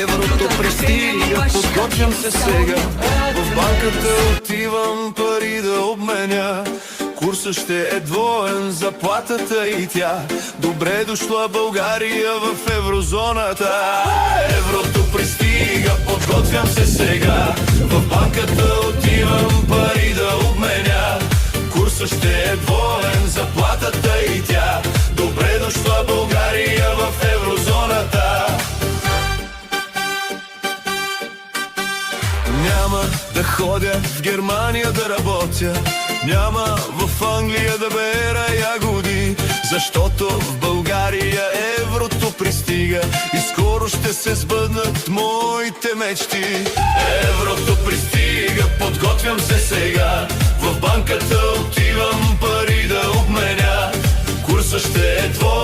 Еврото пристига, подготвям се сега. В банката отивам пари да обменя. Курсът ще е двоен, заплатата и тя. Добре дошла България в еврозоната. Еврото пристига, подготвям се сега. В банката отивам пари да обменя. Курсът ще е двоен, заплатата и тя. Добре дошла България в еврозоната. Няма да ходя в Германия да работя, няма в Англия да бера ягоди, защото в България еврото пристига и скоро ще се сбъднат моите мечти. Еврото пристига, подготвям се сега. В банката отивам пари да обменя. Курсът ще е твой.